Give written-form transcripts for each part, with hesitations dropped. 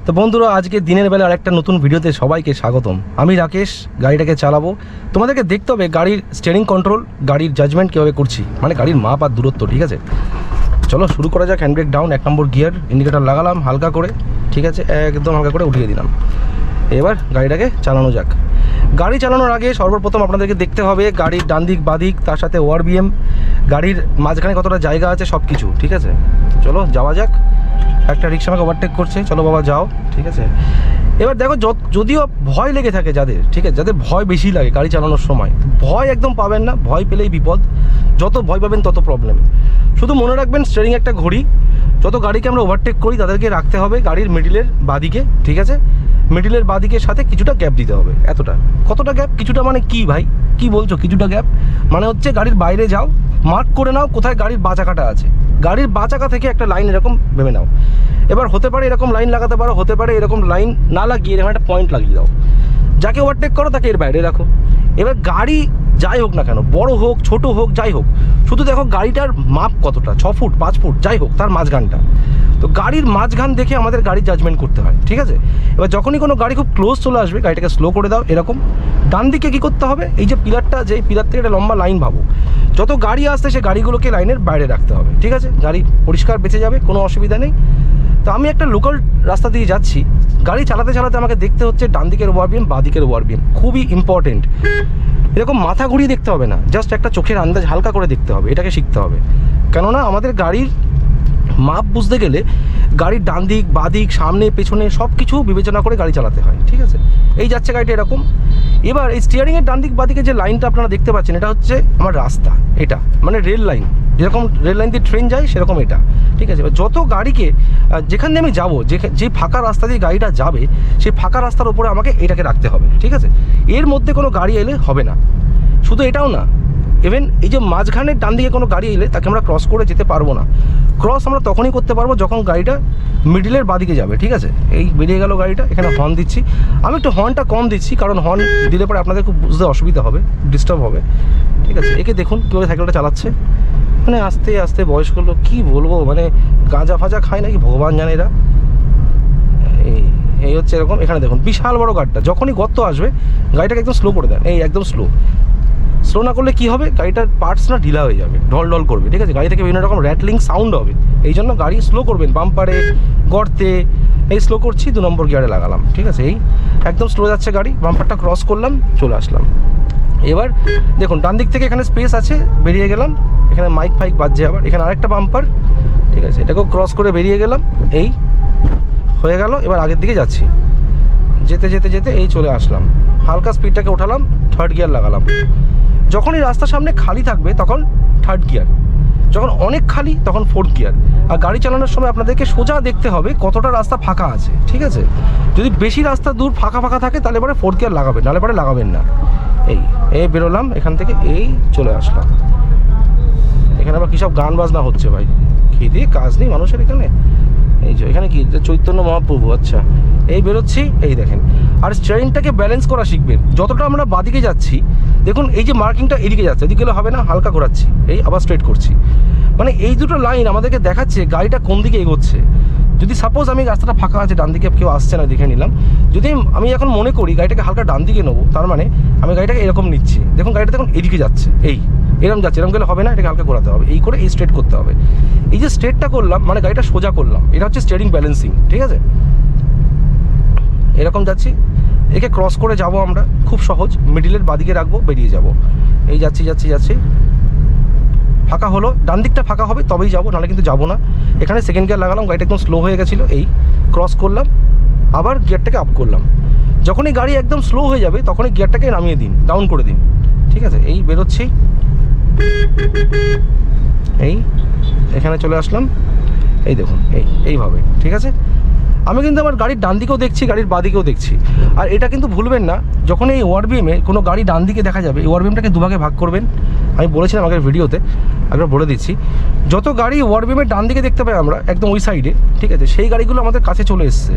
তো বন্ধুরা, আজকে দিনের বেলা আরেকটা নতুন ভিডিওতে সবাইকে স্বাগতম। আমি রাকেশ, গাড়িটাকে চালাবো। তোমাদেরকে দেখতে হবে গাড়ির স্টিয়ারিং কন্ট্রোল, গাড়ির জাজমেন্ট কীভাবে করছি, মানে গাড়ির মাপ আর দূরত্ব। ঠিক আছে, চলো শুরু করা যাক। হ্যান্ড ব্রেক ডাউন, 1 নম্বর গিয়ার, ইন্ডিকেটার লাগালাম হালকা করে। ঠিক আছে, একদম হালকা করে উঠিয়ে দিলাম। এবার গাড়িটাকে চালানো যাক। গাড়ি চালানোর আগে সর্বপ্রথম আপনাদেরকে দেখতে হবে গাড়ির ডান দিক বাঁ দিক, তার সাথে ওআরবিএম, গাড়ির মাঝখানে কতটা জায়গা আছে, সব কিছু। ঠিক আছে, চলো যাওয়া যাক। একটা রিক্সা আমাকে ওভারটেক করছে, চলো বাবা যাও। ঠিক আছে, এবার দেখো, যদিও ভয় লেগে থাকে যাদের, ঠিক আছে, যাদের ভয় বেশি লাগে গাড়ি চালানোর সময়, ভয় একদম পাবেন না। ভয় পেলেই বিপদ, যত ভয় পাবেন তত প্রবলেম। শুধু মনে রাখবেন স্টিয়ারিং একটা ঘড়ি। যত গাড়িকে আমরা ওভারটেক করি তাদেরকে রাখতে হবে গাড়ির মিডিলের বাদিকে। ঠিক আছে, মিডিলের বাদিকের সাথে কিছুটা গ্যাপ দিতে হবে। এতটা, কতটা গ্যাপ? কিছুটা মানে কি ভাই, কি বলছো কিছুটা গ্যাপ? মানে হচ্ছে গাড়ির বাইরে যাও, মার্ক করে নাও কোথায় গাড়ির বাঁচাকাটা আছে। গাড়ির বাঁচাকা থেকে একটা লাইন এরকম ভেবে নাও। এবার হতে পারে এরকম লাইন লাগাতে পারো, হতে পারে এরকম লাইন না লাগিয়ে এরকম একটা পয়েন্ট লাগিয়ে দাও। যাকে ওভারটেক করো তাকে এর বাইরে রাখো। এবার গাড়ি যাই হোক না কেন, বড় হোক ছোট হোক যাই হোক, শুধু দেখো গাড়িটার মাপ কতটা, 6 ফুট 5 ফুট যাই হোক, তার মাঝখানটা। তো গাড়ির মাঝখান দেখে আমাদের গাড়ির জাজমেন্ট করতে হয়। ঠিক আছে, এবার যখনই কোনো গাড়ি খুব ক্লোজ চলে আসবে, গাড়িটাকে স্লো করে দাও এরকম। ডান দিকে কী করতে হবে, এই যে পিলারটা, যে পিলার থেকে একটা লম্বা লাইন ভাবো, যত গাড়ি আসছে সে গাড়িগুলোকে লাইনের বাইরে রাখতে হবে। ঠিক আছে, গাড়ি পরিষ্কার বেঁচে যাবে, কোনো অসুবিধা নেই। তো আমি একটা লোকাল রাস্তা দিয়ে যাচ্ছি, গাড়ি চালাতে চালাতে আমাকে দেখতে হচ্ছে ডান দিকের ওআরবিএম, বাঁ দিকের ওআরবিএম, খুবই ইম্পর্টেন্ট। এরকম মাথা ঘুরিয়ে দেখতে হবে না, জাস্ট একটা চোখের আন্দাজ হালকা করে দেখতে হবে, এটাকে শিখতে হবে। কেননা আমাদের গাড়ির মাপ বুঝতে গেলে গাড়ির ডান দিক বাঁ দিক সামনে পেছনে সব কিছু বিবেচনা করে গাড়ি চালাতে হয়। ঠিক আছে, এই যাচ্ছে গাড়িটা এরকম। এবার এই স্টিয়ারিংয়ের ডান দিক বাঁ দিকে যে লাইনটা আপনারা দেখতে পাচ্ছেন, এটা হচ্ছে আমার রাস্তা। এটা মানে রেল লাইন, যেরকম রেল লাইন দিয়ে ট্রেন যায় সেরকম এটা। ঠিক আছে, এবার যত গাড়িকে যেখান দিয়ে আমি যাবো, যে ফাঁকা রাস্তা দিয়ে গাড়িটা যাবে, সেই ফাঁকা রাস্তার উপরে আমাকে এটাকে রাখতে হবে। ঠিক আছে, এর মধ্যে কোনো গাড়ি এলে হবে না। শুধু এটাও না, ইভেন এই যে মাঝখানের ডান দিকে কোনো গাড়ি এলে তাকে আমরা ক্রস করে যেতে পারবো না। ক্রস আমরা তখনই করতে পারবো যখন গাড়িটা মিডিলের বাদিকে যাবে। ঠিক আছে, এই বেরিয়ে গেল গাড়িটা, এখানে হর্ন দিচ্ছি। আমি একটু হর্নটা কম দিচ্ছি, কারণ হর্ন দিলে পরে আপনাদের খুব বুঝতে অসুবিধা হবে, ডিস্টার্ব হবে। ঠিক আছে, একে দেখুন কীভাবে সাইকেলটা চালাচ্ছে, মানে আস্তে আস্তে। বয়স্ক লোক, কী বলবো, মানে গাঁজা ফাজা খায় নাকি ভগবান জানে এরা। এই হচ্ছে এরকম। এখানে দেখুন বিশাল বড় গাড়িটা, যখনই গর্ত আসবে গাড়িটাকে একদম স্লো করে দেন। এই একদম স্লো না করলে কী হবে, গাড়িটার পার্টস না ঢিলা হয়ে যাবে, ঢল ঢল করবে। ঠিক আছে, গাড়ি থেকে বিভিন্ন রকম র্যাটলিং সাউন্ড হবে। এই জন্য গাড়ি স্লো করবেন, বাম্পারে গর্তে। এই স্লো করছি, 2 নম্বর গিয়ারে লাগালাম। ঠিক আছে, এই একদম স্লো যাচ্ছে গাড়ি, বাম্পারটা ক্রস করলাম, চলে আসলাম। এবার দেখুন ডান দিক থেকে এখানে স্পেস আছে, বেরিয়ে গেলাম। এখানে মাইক ফাইক বাজছে, আবার এখানে আরেকটা বাম্পার। ঠিক আছে, এটাকেও ক্রস করে বেরিয়ে গেলাম। এই হয়ে গেল। এবার আগের দিকে যাচ্ছি, যেতে যেতে যেতে এই চলে আসলাম। হালকা স্পিডটাকে ওঠালাম, 3rd গিয়ার লাগালাম। যখনই রাস্তার সামনে খালি থাকবে তখন 3rd গিয়ার, যখন অনেক খালি তখন 4th গিয়ার। আর গাড়ি চালানোর সময় আপনাদেরকে সোজা দেখতে হবে কতটা রাস্তা ফাঁকা আছে। ঠিক আছে, যদি বেশি রাস্তা দূর ফাঁকা ফাঁকা থাকে তাহলে পরে 4th গিয়ার লাগাবেন, নাহলে পরে লাগাবেন না। এই বেরোলাম এখান থেকে, এই চলে আসলাম। এখানে আবার কী সব গান বাজনা হচ্ছে ভাই, খেয়ে কাজ নেই মানুষের এখানে। এই যে এখানে কি চৈতন্য মহাপ্রভু, আচ্ছা। এই বেরোচ্ছি, এই দেখেন। আর স্টিয়ারিংটাকে ব্যালেন্স করা শিখবেন। যতটা আমরা বাদিকে যাচ্ছি, দেখুন এই যে মার্কিংটা এদিকে যাচ্ছে, এদিকে গেলে হবে না, হালকা ঘোরাচ্ছি, এই আবার স্ট্রেট করছি। মানে এই দুটো লাইন আমাদেরকে দেখাচ্ছে গাড়িটা কোন দিকে এগোচ্ছে। যদি সাপোজ আমি রাস্তাটা ফাঁকা আছে, ডান দিকে কেউ আসছে না, দেখে নিলাম। যদি আমি এখন মনে করি গাড়িটাকে হালকা ডান দিকে নেবো, তার মানে আমি গাড়িটাকে এরকম নিচ্ছি। দেখুন গাড়িটা দেখুন এদিকে যাচ্ছে, এরকম যাচ্ছে, এরকম গেলে হবে না, এটাকে হালকা ঘোরাতে হবে, এই করে এই স্ট্রেট করতে হবে। এই যে স্ট্রেটটা করলাম মানে গাড়িটা সোজা করলাম, এটা হচ্ছে স্টিয়ারিং ব্যালেন্সিং। ঠিক আছে, এরকম যাচ্ছি, একে ক্রস করে যাব আমরা, খুব সহজ। মিডিলের বাদিকে রাখবো, বেরিয়ে যাব। এই যাচ্ছি যাচ্ছি যাচ্ছি, ফাঁকা হলো, ডান দিকটা ফাঁকা হবে তবেই যাবো, নাহলে কিন্তু যাবো না। এখানে 2nd গিয়ার লাগালাম, গাড়িটা একদম স্লো হয়ে গেছিলো, এই ক্রস করলাম, আবার গিয়ারটাকে আপ করলাম। যখনই গাড়ি একদম স্লো হয়ে যাবে তখনই গিয়ারটাকে নামিয়ে দিন, ডাউন করে দিন। ঠিক আছে, এই বেরোচ্ছি, এই এখানে চলে আসলাম। এই দেখুন এইভাবে। ঠিক আছে, আমি কিন্তু আমার গাড়ির ডান দিকেও দেখছি, গাড়ির বাঁ দিকেও দেখছি। আর এটা কিন্তু ভুলবেন না, যখন এই ওআরবিএমে কোনো গাড়ি ডান দিকে দেখা যাবে, এই ওআরবিএমটাকে দুভাগে ভাগ করবেন। আমি বলেছিলাম আগের ভিডিওতে, একবার বলে দিচ্ছি। যত গাড়ি ওআরবিএমের ডান দিকে দেখতে পাই আমরা, একদম ওই সাইডে, ঠিক আছে, সেই গাড়িগুলো আমাদের কাছে চলে এসছে।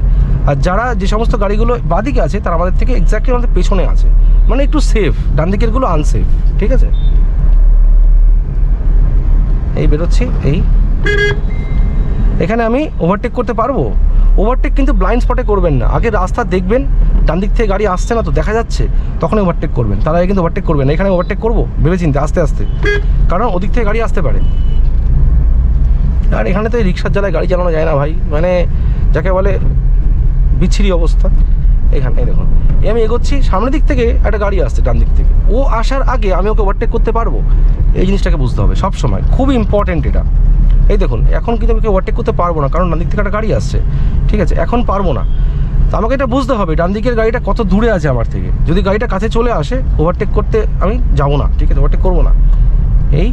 আর যে সমস্ত গাড়িগুলো বাঁ দিকে আছে তারা আমাদের থেকে এক্স্যাক্টলি আমাদের পেছনে আছে, মানে একটু সেফ, ডান দিকেরগুলো আনসেফ। ঠিক আছে, এই বেরোচ্ছি, এই এখানে আমি ওভারটেক করতে পারবো? ওভারটেক কিন্তু ব্লাইন্ড স্পটে করবেন না, আগে রাস্তা দেখবেন ডান দিক থেকে গাড়ি আসছে না তো দেখা যাচ্ছে, তখন ওভারটেক করবেন, তার আগে কিন্তু ওভারটেক করবেন না। এখানে ওভারটেক করবো ভেবেচিন্তে আস্তে আস্তে, কারণ ওদিক থেকে গাড়ি আসতে পারে। আর এখানে তো এই রিক্সার জ্বালায় গাড়ি চালানো যায় না ভাই, মানে যাকে বলে বিচ্ছিরি অবস্থা। এখানে দেখুন আমি এগোচ্ছি, সামনের দিক থেকে একটা গাড়ি আসছে ডান দিক থেকে, ও আসার আগে আমি ওকে ওভারটেক করতে পারবো, এই জিনিসটাকে বুঝতে হবে সব সময়, খুবই ইম্পর্টেন্ট এটা। এই দেখুন এখন কিন্তু আমি ওভারটেক করতে পারবো না, কারণ ডান দিক থেকে একটা গাড়ি আসছে, ঠিক আছে, এখন পারবো না। তো আমাকে এটা বুঝতে হবে ডান দিকের গাড়িটা কত দূরে আছে আমার থেকে। যদি গাড়িটা কাছে চলে আসে ওভারটেক করতে আমি যাবো না, ঠিক আছে, ওভারটেক করবো না। এই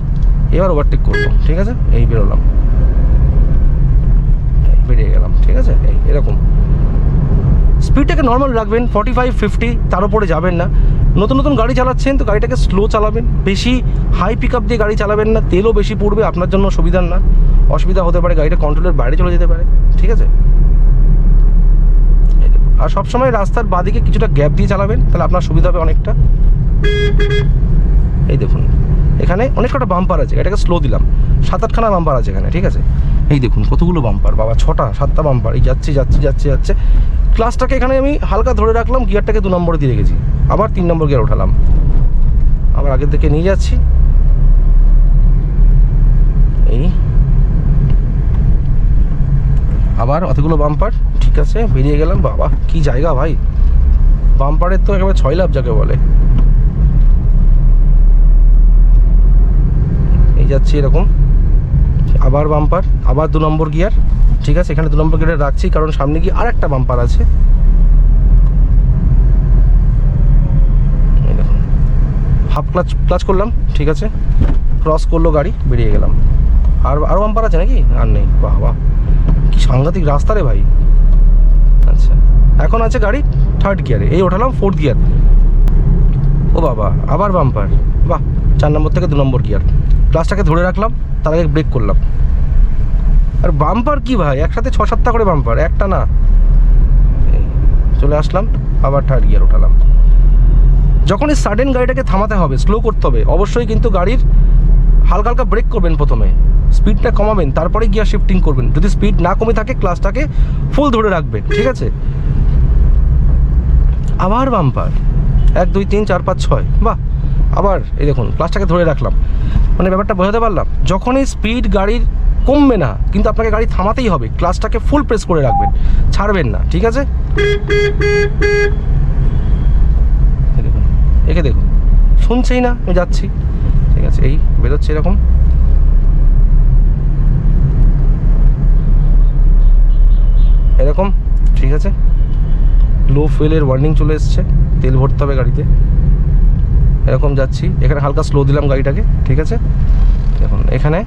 এবার ওভারটেক করবো, ঠিক আছে, এই বেরোলাম, বেরিয়ে গেলাম, ঠিক আছে। এই এরকম স্পিডটাকে নর্মাল রাখবেন, 45-50, তার উপরে যাবেন না। নতুন নতুন গাড়ি চালাচ্ছেন তো গাড়িটাকে স্লো চালাবেন, বেশি হাই পিক আপ দিয়ে গাড়ি চালাবেন না, তেলও বেশি পড়বে, আপনার জন্য সুবিধার না, অসুবিধা হতে পারে, গাড়িটা কন্ট্রোলের বাইরে চলে যেতে পারে, ঠিক আছে। আর সবসময় রাস্তার বাদিকে কিছুটা গ্যাপ দিয়ে চালাবেন, তাহলে আপনার সুবিধা হবে অনেকটা। এই দেখুন এখানে অনেক কটা বাম্পার আছে, এটাকে স্লো দিলাম, 7-8খানা বাম্পার আছে এখানে, ঠিক আছে। এই দেখুন কতগুলো বাম্পার, বাবা 6টা-7টা বাম্পার, এই যাচ্ছে। ক্লাসটাকে এখানে আমি হালকা ধরে রাখলাম, গিয়ারটাকে 2 নম্বরে দিয়ে রেখেছি, আবার 3 নম্বর গিয়ার ওঠালাম, আবার আগের দিকে নিয়ে যাচ্ছি। এই আবার অতগুলো বাম্পার, ঠিক আছে, বেরিয়ে গেলাম। বাবা কি জায়গা ভাই, বাম্পারের তো একেবারে 6 লাভ যাকে বলে। এই যাচ্ছি এরকম, আবার বাম্পার, আবার 2 নম্বর গিয়ার, ঠিক আছে, এখানে 2 নম্বর গিয়ারে রাখছি, কারণ সামনে গিয়ে আর একটা বাম্পার আছে। এই দেখুন হাফ ক্লাচ করলাম, ঠিক আছে, ক্রস করলো গাড়ি, বেরিয়ে গেলাম। আরও বাম্পার আছে নাকি? আর নেই। বাহ বাহ কি সাংঘাতিক রাস্তা রে ভাই। আচ্ছা এখন আছে গাড়ি 3rd গিয়ারে, এই ওঠালাম 4th গিয়ার। ও বাবা আবার বাম্পার, বাহ, 4 নম্বর থেকে 2 নম্বর গিয়ার, ক্লাচটাকে ধরে রাখলাম, তার আগে ব্রেক করলাম। আর বাম্পার কি ভাই, একসাথে 6-7টা করে বাম্পার, একটা না। চলে আসলাম, আবার 3rd গিয়ার ওঠালাম। যখনই সাডেন গাড়িটাকে থামাতে হবে, স্লো করতে হবে, অবশ্যই কিন্তু গাড়ির হালকা হালকা ব্রেক করবেন, প্রথমে স্পিডটা কমাবেন, তারপরে গিয়ার শিফটিং করবেন। যদি স্পিড না কমে থাকে ক্লাচটাকে ফুল ধরে রাখবেন, ঠিক আছে। আবার বাম্পার, 1 2 3 4 5 6, বাহ, আবার এই দেখুন ক্লাচটাকে ধরে রাখলাম। মানে ব্যাপারটা বোঝাতে পারলাম, যখনই স্পিড গাড়ির কমবে না কিন্তু আপনাকে গাড়ি থামাতেই হবে, ক্লাচটাকে ফুল প্রেস করে রাখবেন, ছাড়বেন না, ঠিক আছে। দেখুন একে দেখুন, শুনছেই না, আমি যাচ্ছি, ঠিক আছে, এই বেরোচ্ছে এরকম। এরকম, ঠিক আছে, লো ফুয়েলের ওয়ার্নিং চলে এসছে, তেল ভরতে হবে গাড়িতে। এরকম যাচ্ছি, এখানে হালকা স্লো দিলাম গাড়িটাকে, ঠিক আছে। দেখুন এখানে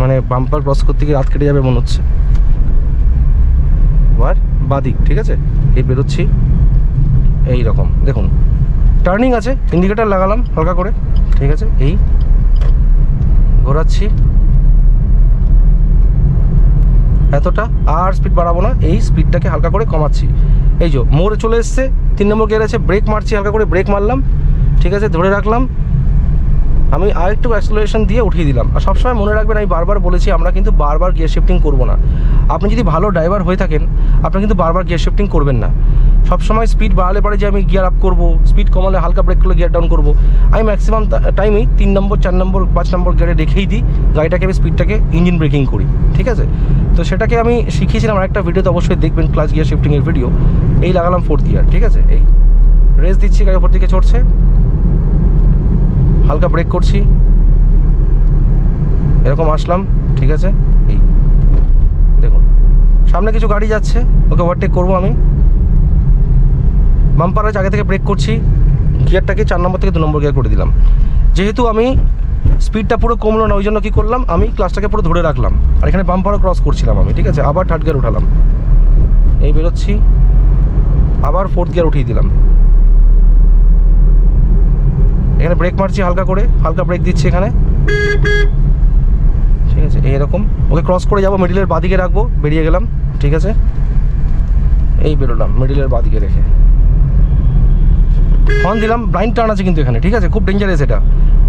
মানে বাম্পার ক্রস করতে গিয়ে রাত কেটে যাবে মনে হচ্ছে। আবার বাদিক, ঠিক আছে, এই বেরোচ্ছি, এই রকম দেখুন টার্নিং আছে, ইন্ডিকেটার লাগালাম হালকা করে, ঠিক আছে, এই ঘোরাচ্ছি এতটা, আর স্পিড বাড়াবো না, এই স্পিডটাকে হালকা করে কমাচ্ছি। এই যে মোড়ে চলে এসছে, 3 নম্বর গিয়ার আছে, ব্রেক মারছি, হালকা করে ব্রেক মারলাম, ঠিক আছে, ধরে রাখলাম, আমি আরেকটু অ্যাক্সেলারেশন দিয়ে উঠিয়ে দিলাম। আর সবসময় মনে রাখবেন, আমি বারবার বলেছি, আমরা কিন্তু বারবার গিয়ার শিফটিং করবো না। আপনি যদি ভালো ড্রাইভার হয়ে থাকেন, আপনি কিন্তু বারবার গিয়ার শিফটিং করবেন না। সবসময় স্পিড বাড়ালে পরে যে আমি গিয়ার আপ করবো, স্পিড কমালে হালকা ব্রেক করলে গিয়ার ডাউন করবো, আমি ম্যাক্সিমাম টাইমেই 3 নম্বর 4 নম্বর 5 নম্বর গিয়ারে রেখেই দিই গাড়িটাকে, আমি স্পিডটাকে ইঞ্জিন ব্রেকিং করি, ঠিক আছে। তো সেটাকে আমি শিখিয়েছিলাম আরেকটা ভিডিওতে, অবশ্যই দেখবেন, ক্লাচ গিয়ার শিফটিংয়ের ভিডিও। এই লাগালাম 4th গিয়ার, ঠিক আছে, এই রেস দিচ্ছি, গাড়ি ওপর দিকে চড়ছে, হালকা ব্রেক করছি, এরকম আসলাম, ঠিক আছে। এই দেখুন সামনে কিছু গাড়ি যাচ্ছে, ওকে ওভারটেক করবো আমি, বাম্পার আছে, আগে থেকে ব্রেক করছি, গিয়ারটাকে 4 নম্বর থেকে 2 নম্বর গিয়ার করে দিলাম। যেহেতু আমি স্পিডটা পুরো কমলো না, ওই জন্য কী করলাম, আমি ক্লাচটাকে পুরো ধরে রাখলাম, আর এখানে বাম্পারও ক্রস করছিলাম আমি, ঠিক আছে। আবার 3rd গিয়ার উঠালাম, এই বেরোচ্ছি, আবার 4th গিয়ার উঠিয়ে দিলাম, এখানে ব্রেক মারছি হালকা করে, হালকা ব্রেক দিচ্ছি এখানে, ঠিক আছে, এইরকম ওকে ক্রস করে যাবো, মিডিলের বাদিকে রাখবো, বেরিয়ে গেলাম, ঠিক আছে, এই বেরোলাম মিডিলের বাদিকে রেখে, হর্ন দিলাম। ব্লাইন্ড টার্ন আছে কিন্তু এখানে, ঠিক আছে, খুব ডেঞ্জারাস, এটা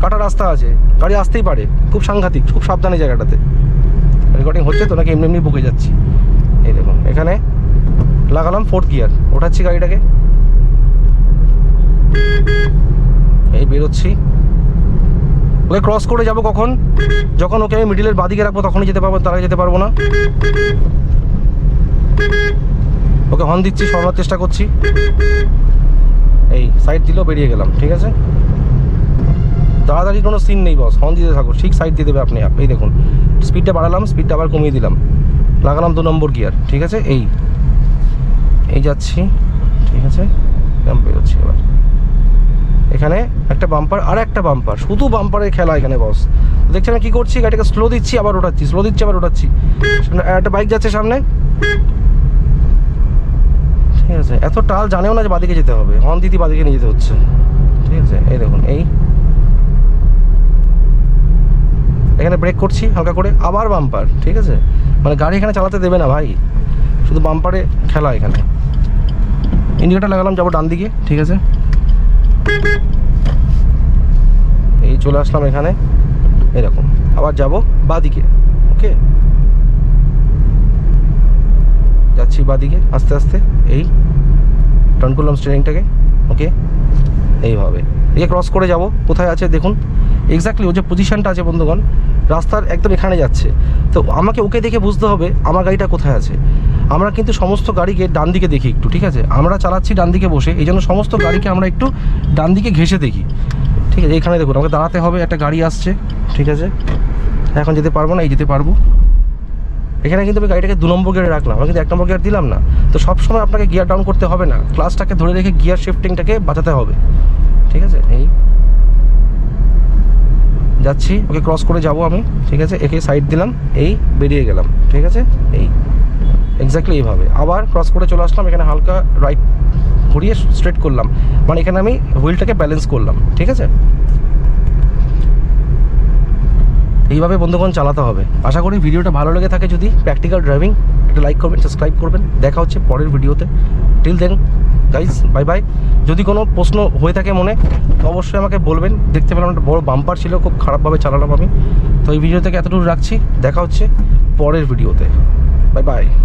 কাটা রাস্তা আছে, গাড়ি আসতেই পারে, খুব সাংঘাতিক, খুব সাবধানে জায়গাটাতে। রেকর্ডিং হচ্ছে তো নাকি এমনি এমনি বকে যাচ্ছি। এই দেখুন এখানে লাগালাম 4th গিয়ার, ওঠাচ্ছি গাড়িটাকে, এই বেরোচ্ছি। ওকে ক্রস করে যাব কখন, যখন ওকে আমি মিডিলের বাদিকে রাখবো তখনই যেতে পারবো, তার আগে যেতে পারবো না। ওকে হর্ন দিচ্ছি, সরানোর চেষ্টা করছি, এই সাইড দিলেও বেরিয়ে গেলাম। ঠিক আছে, তাড়াতাড়ি কোনো সিন নেই বস, হর্ন দিতে থাকো, ঠিক সাইড দিয়ে দেবে আপনি। এই দেখুন স্পিডটা বাড়ালাম, স্পিডটা আবার কমিয়ে দিলাম, লাগালাম 2 নম্বর গিয়ার। ঠিক আছে, এই যাচ্ছি। ঠিক আছে, বেরোচ্ছি এবার। এখানে একটা বাম্পার আর একটা বাম্পার, শুধু বাম্পারের খেলা এখানে বস। দেখছেন আমি কী করছি, গাড়িটাকে স্লো দিচ্ছি আবার ওঠাচ্ছি, স্লো দিচ্ছি আবার ওঠাচ্ছি। একটা বাইক যাচ্ছে সামনে, ঠিক আছে, এত টাল জানেও না যে বাদিকে যেতে হবে, হর্ন দিতে বাদিকে নিয়ে যেতে হচ্ছে। ঠিক আছে, এই দেখুন এখানে ব্রেক করছি হালকা করে, আবার বাম্পার। ঠিক আছে, মানে গাড়ি এখানে চালাতে দেবে না ভাই, শুধু বাম্পারে খেলা এখানে। ইন্ডিকেটার লাগালাম, যাবো ডান দিকে। ঠিক আছে, এই চলে আসলাম এখানে, এরকম আবার যাব বাদিকে। ওকে, যাচ্ছি বাদিকে আস্তে আস্তে, এই টার্ন করলাম স্টিয়ারিংটাকে। ওকে, এইভাবে একে ক্রস করে যাব। কোথায় আছে দেখুন, এক্স্যাক্টলি ও যে পজিশনটা আছে বন্ধুগণ, রাস্তার একদম এখানে যাচ্ছে। তো আমাকে ওকে দেখে বুঝতে হবে আমার গাড়িটা কোথায় আছে। আমরা কিন্তু সমস্ত গাড়িকে ডান দিকে দেখি একটু, ঠিক আছে, আমরা চালাচ্ছি ডান দিকে বসে, এই জন্য সমস্ত গাড়িকে আমরা একটু ডান দিকে ঘেঁষে দেখি। ঠিক আছে, এখানে দেখুন আমাকে দাঁড়াতে হবে, একটা গাড়ি আসছে। ঠিক আছে, এখন যেতে পারবো না, এই যেতে পারবো। এখানে কিন্তু আমি গাড়িটাকে 2 নম্বর গিয়ারে রাখলাম, আমি কিন্তু 1 নম্বর গিয়ার দিলাম না। তো সবসময় আপনাকে গিয়ার ডাউন করতে হবে না, ক্লাসটাকে ধরে রেখে গিয়ার শিফটিংটাকে বাঁচাতে হবে। ঠিক আছে, এই যাচ্ছি, ওকে ক্রস করে যাব আমি। ঠিক আছে, একে সাইড দিলাম, এই বেরিয়ে গেলাম। ঠিক আছে, এই এক্স্যাক্টলি এইভাবে আবার ক্রস করে চলে আসলাম, এখানে হালকা রাইট ঘুরিয়ে স্ট্রেট করলাম, মানে এখানে আমি হুইলটাকে ব্যালেন্স করলাম। ঠিক আছে, এইভাবে বন্ধুগণ চালাতে হবে। আশা করি ভিডিওটা ভালো লেগে থাকে, যদি প্র্যাকটিক্যাল ড্রাইভিং, একটা লাইক করবেন, সাবস্ক্রাইব করবেন। দেখা হচ্ছে পরের ভিডিওতে। Till then guys, bye bye. যদি কোনো প্রশ্ন হয়ে থাকে মনে, তো অবশ্যই আমাকে বলবেন। দেখতে পেলাম একটা বড় বাম্পার ছিল, খুব খারাপভাবে চালালাম আমি। তো এই ভিডিও থেকে এতটুকু রাখছি, দেখা হচ্ছে পরের ভিডিওতে। Bye bye.